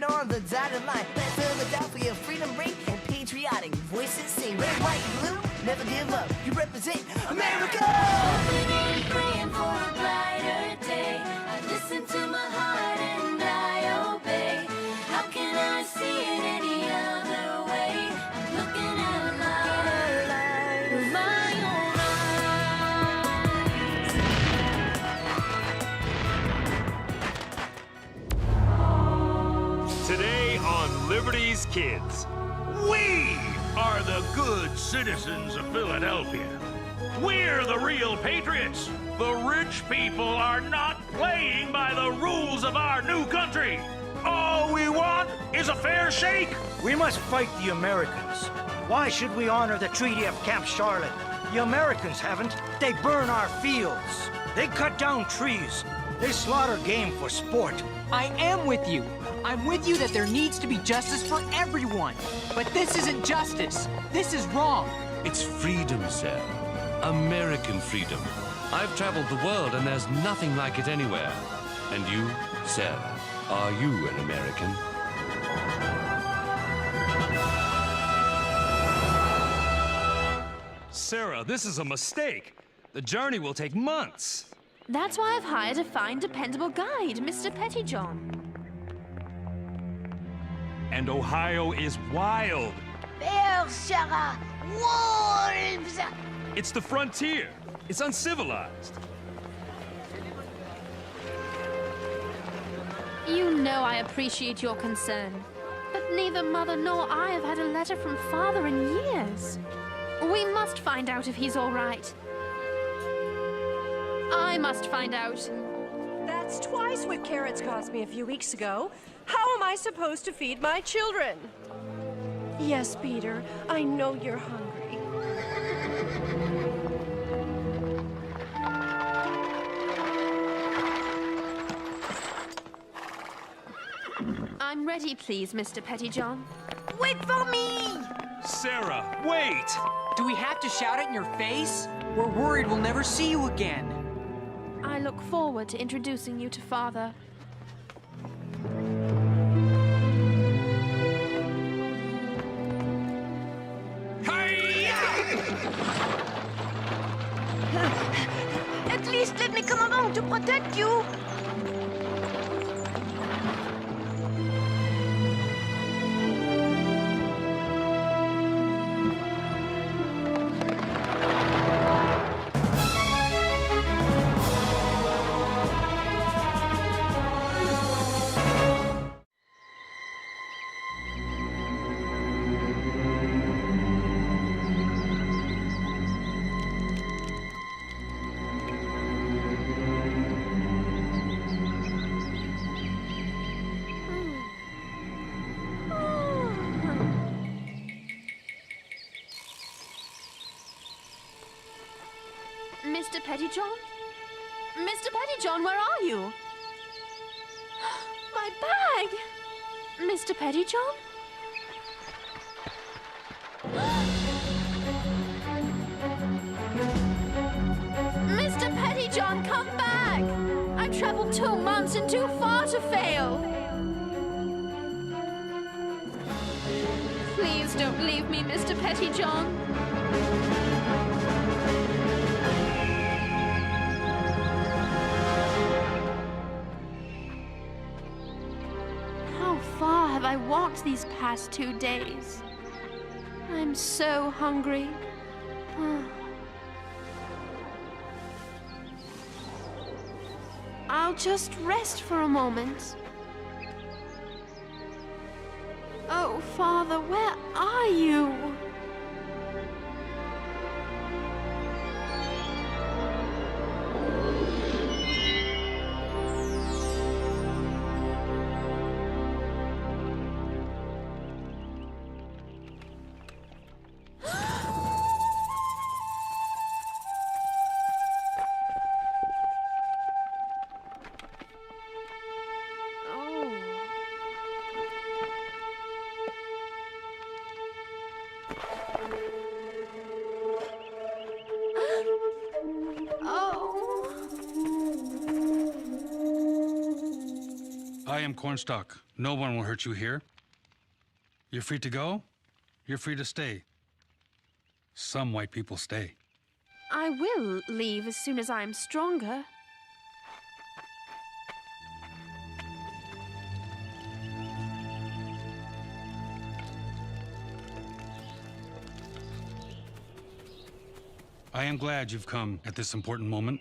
on the dotted line. Let Philadelphia freedom ring and patriotic voices sing. Red, white, blue, never give up. You represent America. Hoping and praying for a brighter day. I listen to my heart and I obey. How can I see it any other way? I'm looking at life with my own eyes. Today on Liberty's Kids. We are the good citizens of Philadelphia. We're the real patriots. The rich people are not playing by the rules of our new country. All we want is a fair shake. We must fight the Americans. Why should we honor the Treaty of Camp Charlotte? The Americans haven't. They burn our fields. They cut down trees. They slaughter game for sport. I am with you. I'm with you that there needs to be justice for everyone. But this isn't justice. This is wrong. It's freedom, sir. American freedom. I've traveled the world and there's nothing like it anywhere. And you, sir, are you an American? Sarah, this is a mistake. The journey will take months. That's why I've hired a fine, dependable guide, Mr. Pettyjohn. And Ohio is wild. Bears, Sarah! Wolves! It's the frontier. It's uncivilized. You know I appreciate your concern, but neither Mother nor I have had a letter from Father in years. We must find out if he's all right. I must find out. That's twice what carrots cost me a few weeks ago. How am I supposed to feed my children? Yes, Peter, I know you're hungry. I'm ready, please, Mr. Pettyjohn. Wait for me! Sarah, wait! Do we have to shout it in your face? We're worried we'll never see you again. I look forward to introducing you to Father. At least let me come along to protect you. Mr. Pettyjohn? Mr. Pettyjohn, where are you? My bag! Mr. Pettyjohn? Mr. Pettyjohn, come back! I've traveled 2 months and too far to fail! Please don't leave me, Mr. Pettyjohn. How far have I walked these past 2 days? I'm so hungry. I'll just rest for a moment. Oh, Father, where are you? I am Cornstalk. No one will hurt you here. You're free to go. You're free to stay. Some white people stay. I will leave as soon as I'm stronger. I am glad you've come at this important moment.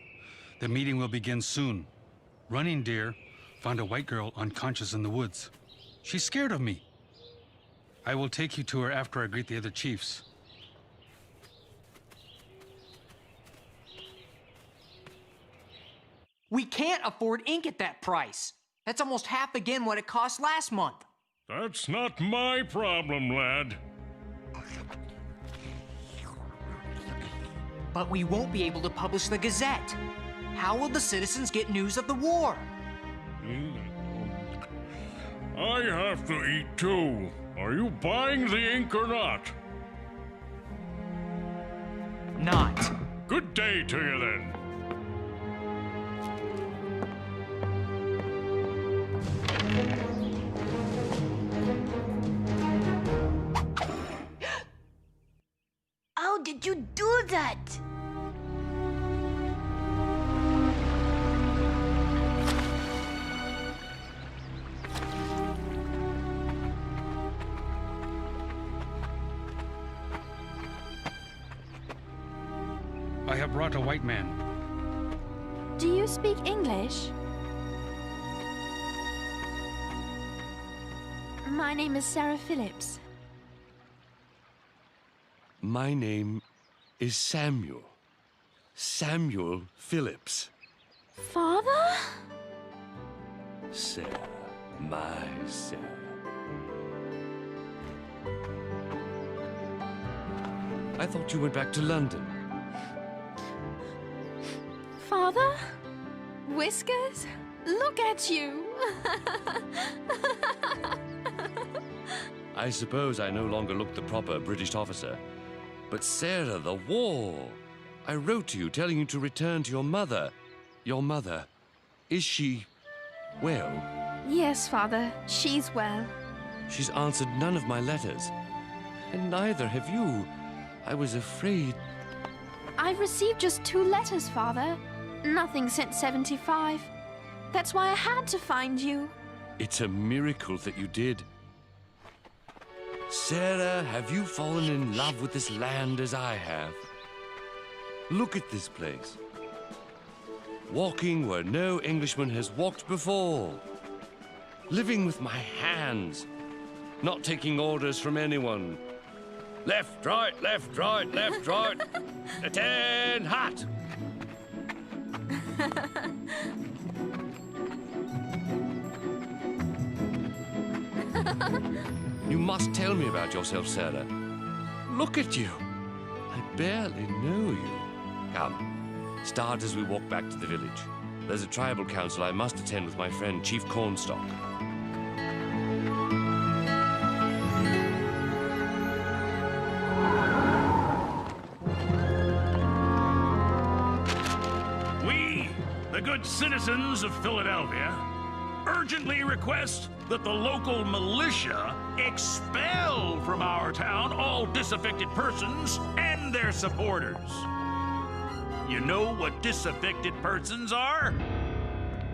The meeting will begin soon. Running Deer found a white girl unconscious in the woods. She's scared of me. I will take you to her after I greet the other chiefs. We can't afford ink at that price. That's almost half again what it cost last month. That's not my problem, lad. But we won't be able to publish the Gazette. How will the citizens get news of the war? I have to eat too. Are you buying the ink or not? Not. Good day to you then. How did you do that? I have brought a white man. Do you speak English? My name is Sarah Phillips. My name is Samuel. Samuel Phillips. Father? Sarah, my Sarah. I thought you went back to London. Father? Whiskers? Look at you! I suppose I no longer look the proper British officer. But Sarah, the war! I wrote to you telling you to return to your mother. Your mother, is she well? Yes, Father, she's well. She's answered none of my letters. And neither have you. I was afraid. I've received just 2 letters, Father. Nothing since 75. That's why I had to find you. It's a miracle that you did. Sarah, have you fallen in love with this land as I have? Look at this place. Walking where no Englishman has walked before. Living with my hands. Not taking orders from anyone. Left, right, left, right, left, right. Attend, hot. You must tell me about yourself, Sarah. Look at you. I barely know you. Come, start as we walk back to the village. There's a tribal council I must attend with my friend Chief Cornstalk. We, the good citizens of Philadelphia, urgently request that the local militia expel from our town all disaffected persons and their supporters. You know what disaffected persons are?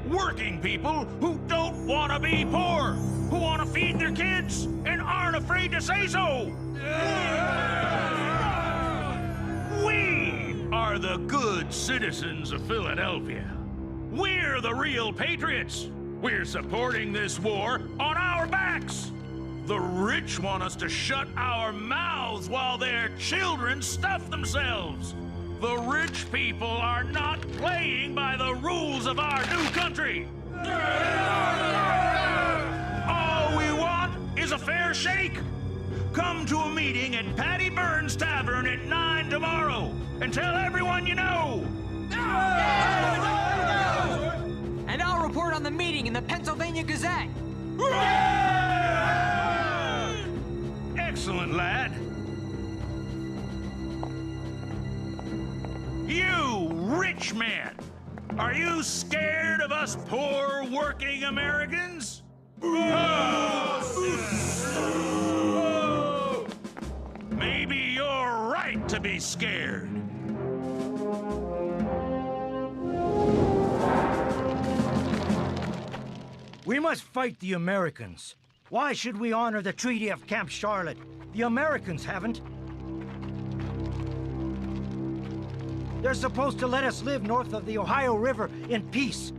Working people who don't want to be poor, who want to feed their kids and aren't afraid to say so. We are the good citizens of Philadelphia. We're the real patriots. We're supporting this war on our backs. The rich want us to shut our mouths while their children stuff themselves. The rich people are not playing by the rules of our new country. All we want is a fair shake. Come to a meeting at Patty Burns' Tavern at 9 tomorrow and tell everyone you know. And I'll report on the meeting in the Pennsylvania Gazette. Excellent, lad. You rich man, Are you scared of us poor working Americans? Maybe you're right to be scared. We must fight the Americans. Why should we honor the Treaty of Camp Charlotte? The Americans haven't. They're supposed to let us live north of the Ohio River in peace.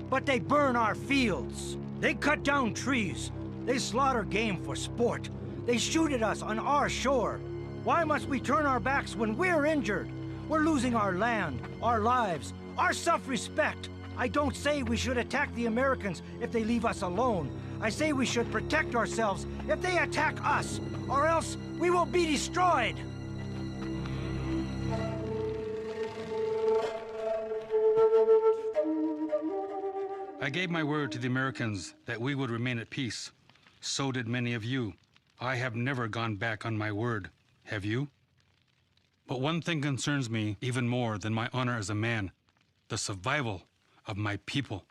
But they burn our fields. They cut down trees. They slaughter game for sport. They shoot at us on our shore. Why must we turn our backs when we're injured? We're losing our land, our lives, our self-respect. I don't say we should attack the Americans if they leave us alone. I say we should protect ourselves if they attack us, or else we will be destroyed. I gave my word to the Americans that we would remain at peace. So did many of you. I have never gone back on my word. Have you? But one thing concerns me even more than my honor as a man: the survival of my people.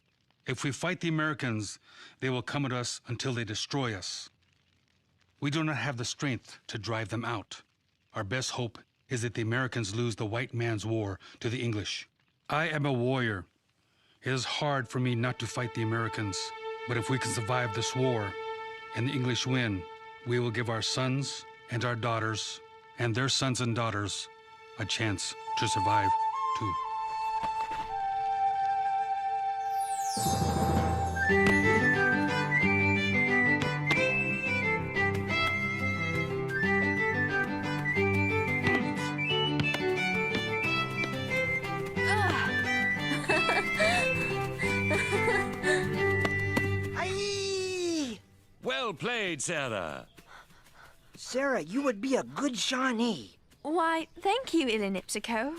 If we fight the Americans, they will come at us until they destroy us. We do not have the strength to drive them out. Our best hope is that the Americans lose the white man's war to the English. I am a warrior. It is hard for me not to fight the Americans, but if we can survive this war and the English win, we will give our sons and our daughters and their sons and daughters a chance to survive too. Well played, Sarah. Sarah, you would be a good Shawnee. Why, thank you, Ilinipsico.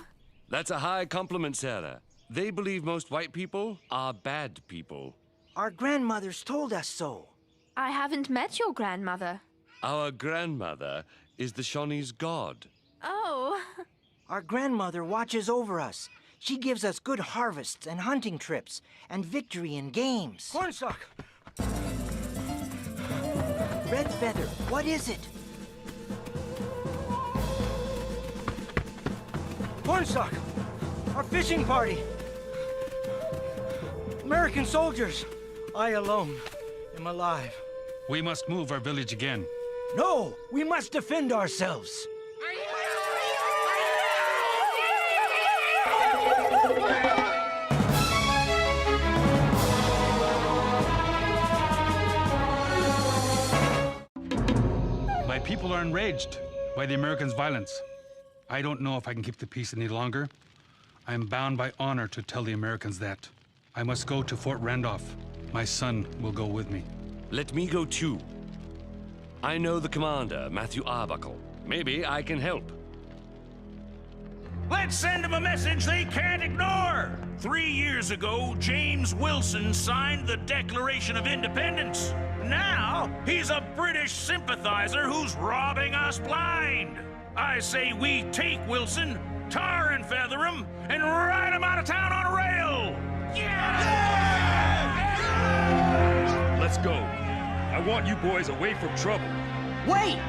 That's a high compliment, Sarah. They believe most white people are bad people. Our grandmothers told us so. I haven't met your grandmother. Our grandmother is the Shawnee's god. Oh. Our grandmother watches over us. She gives us good harvests and hunting trips and victory in games. Cornstalk! Red Feather, what is it? Cornstalk! Our fishing party! American soldiers! I alone am alive. We must move our village again. No! We must defend ourselves! My people are enraged by the Americans' violence. I don't know if I can keep the peace any longer. I am bound by honor to tell the Americans that. I must go to Fort Randolph. My son will go with me. Let me go too. I know the commander, Matthew Arbuckle. Maybe I can help. Let's send them a message they can't ignore. 3 years ago, James Wilson signed the Declaration of Independence. Now, he's a British sympathizer who's robbing us blind. I say we take Wilson, tar and feather him, and ride him out of town on a rail. Yeah! Let's go. I want you boys away from trouble. Wait!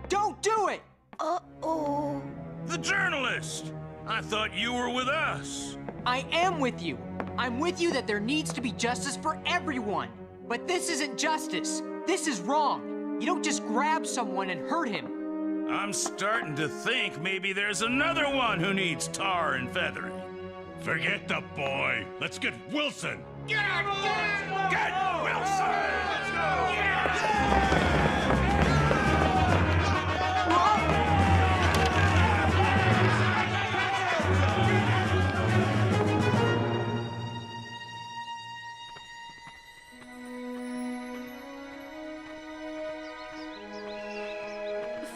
Don't do it! Uh-oh. The journalist! I thought you were with us. I am with you. I'm with you that there needs to be justice for everyone. But this isn't justice. This is wrong. You don't just grab someone and hurt him. I'm starting to think maybe there's another one who needs tar and feathering. Forget the boy. Let's get Wilson. Get Wilson! Let's go!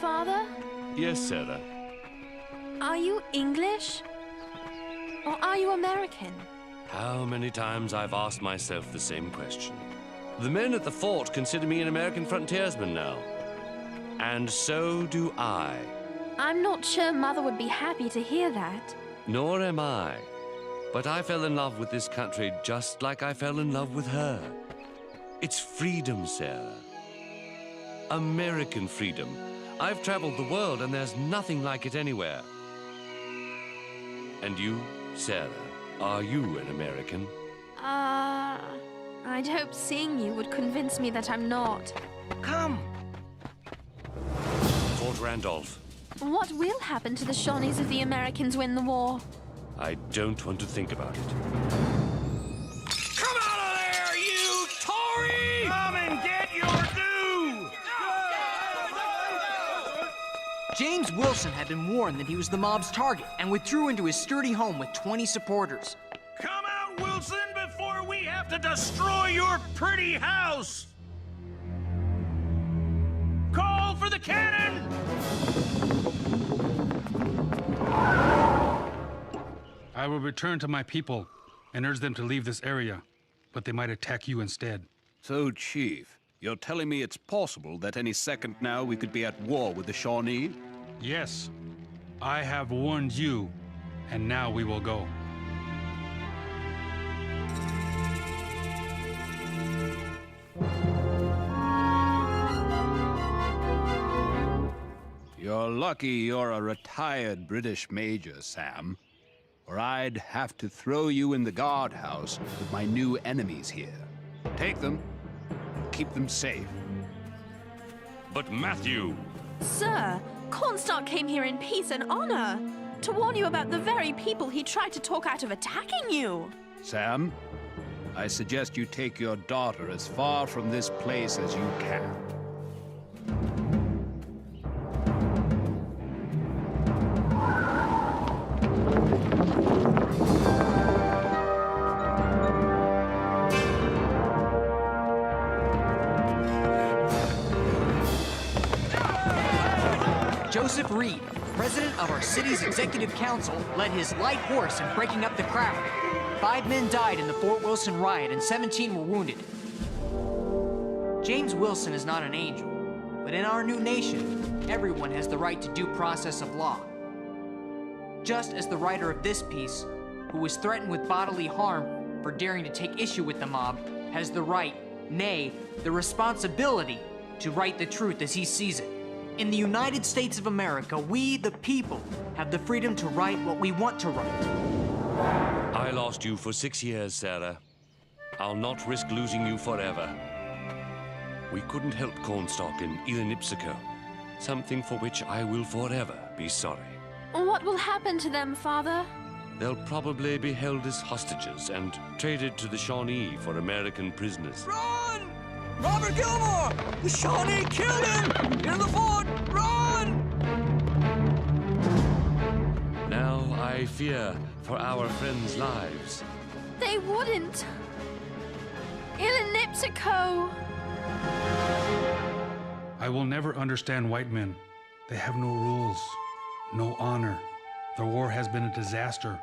Father, Yes, Sarah. are you English? Or are you American? How many times I've asked myself the same question. The men at the fort consider me an American frontiersman now. And so do I. I'm not sure Mother would be happy to hear that. Nor am I. But I fell in love with this country just like I fell in love with her. It's freedom, Sarah. American freedom. I've traveled the world and there's nothing like it anywhere. And you, Sarah, are you an American? I'd hope seeing you would convince me that I'm not. Come. Fort Randolph. What will happen to the Shawnees if the Americans win the war? I don't want to think about it. Come out of there, you Tory! Come and get your due! James Wilson had been warned that he was the mob's target and withdrew into his sturdy home with 20 supporters. Come out, Wilson, before we have to destroy your pretty house! Call for the cannon! I will return to my people and urge them to leave this area, but they might attack you instead. So, Chief, you're telling me it's possible that any second now we could be at war with the Shawnee? Yes, I have warned you, and now we will go. You're lucky you're a retired British major, Sam, or I'd have to throw you in the guardhouse with my new enemies here. Take them, keep them safe. But Matthew! Sir, Cornstalk came here in peace and honor to warn you about the very people he tried to talk out of attacking you. Sam, I suggest you take your daughter as far from this place as you can. Joseph Reed, president of our city's executive council, led his light horse in breaking up the crowd. 5 men died in the Fort Wilson riot and 17 were wounded. James Wilson is not an angel, but in our new nation, everyone has the right to due process of law. Just as the writer of this piece, who was threatened with bodily harm for daring to take issue with the mob, has the right, nay, the responsibility, to write the truth as he sees it. In the United States of America, we, the people, have the freedom to write what we want to write. I lost you for 6 years, Sarah. I'll not risk losing you forever. We couldn't help Cornstalk in Ilinipsico, something for which I will forever be sorry. What will happen to them, Father? They'll probably be held as hostages and traded to the Shawnee for American prisoners. Run! Robert Gilmore! The Shawnee killed him! In the fort! Run! Now I fear for our friends' lives. They wouldn't. Ilinipsico! I will never understand white men. They have no rules, no honor. The war has been a disaster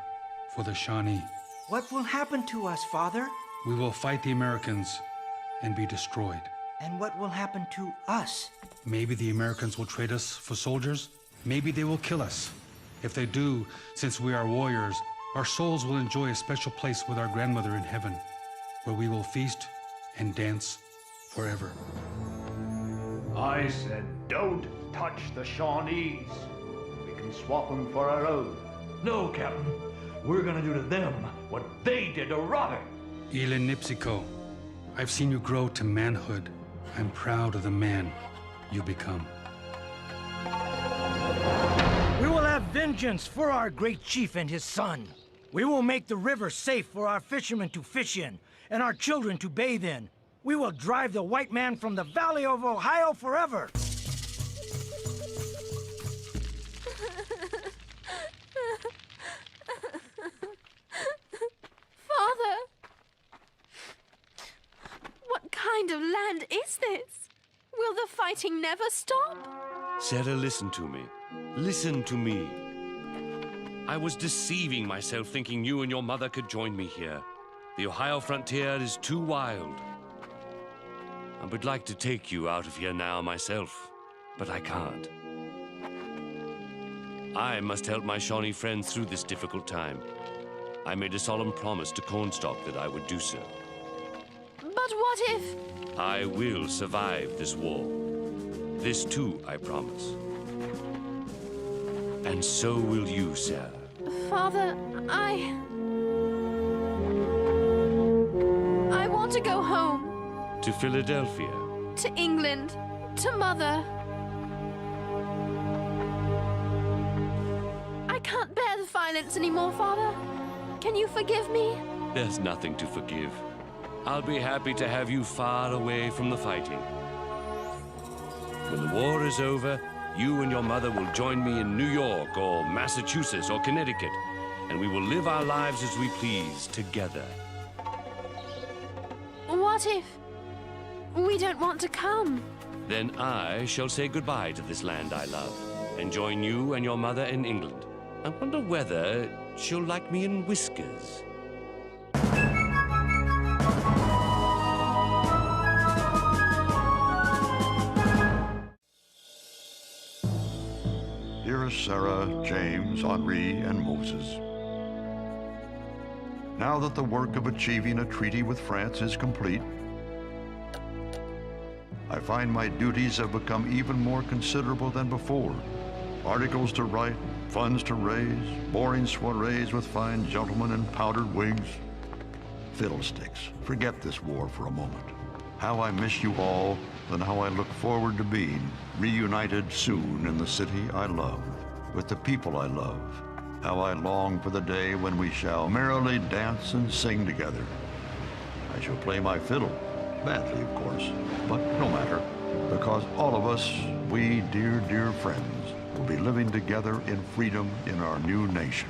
for the Shawnee. What will happen to us, Father? We will fight the Americans and be destroyed. And what will happen to us? Maybe the Americans will trade us for soldiers. Maybe they will kill us. If they do, since we are warriors, our souls will enjoy a special place with our grandmother in heaven, where we will feast and dance forever. I said, don't touch the Shawnees. We can swap them for our own. No, Captain. We're gonna do to them what they did to Robert. Ilinipsico, I've seen you grow to manhood. I'm proud of the man you become. We will have vengeance for our great chief and his son. We will make the river safe for our fishermen to fish in and our children to bathe in. We will drive the white man from the Valley of Ohio forever. Father! What kind of land is this? Will the fighting never stop? Sarah, listen to me. Listen to me. I was deceiving myself thinking you and your mother could join me here. The Ohio frontier is too wild. I would like to take you out of here now myself, but I can't. I must help my Shawnee friends through this difficult time. I made a solemn promise to Cornstalk that I would do so. But what if... I will survive this war. This too, I promise. And so will you, Sarah. Father, I want to go home. To Philadelphia. To England. To Mother. I can't bear the violence anymore, Father. Can you forgive me? There's nothing to forgive. I'll be happy to have you far away from the fighting. When the war is over, you and your mother will join me in New York or Massachusetts or Connecticut, and we will live our lives as we please together. What if we don't want to come? Then I shall say goodbye to this land I love and join you and your mother in England. I wonder whether she'll like me in whiskers. Dearest Sarah, James, Henri, and Moses, now that the work of achieving a treaty with France is complete, I find my duties have become even more considerable than before. Articles to write, funds to raise, boring soirees with fine gentlemen in powdered wigs. Fiddlesticks, forget this war for a moment. How I miss you all, and how I look forward to being reunited soon in the city I love, with the people I love. How I long for the day when we shall merrily dance and sing together. I shall play my fiddle, badly of course, but no matter, because all of us, we dear, dear friends, will be living together in freedom in our new nation.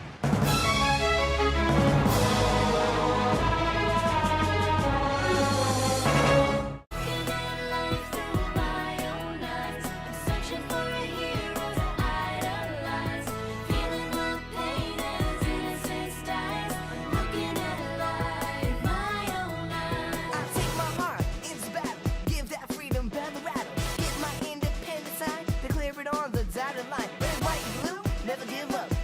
Never give up.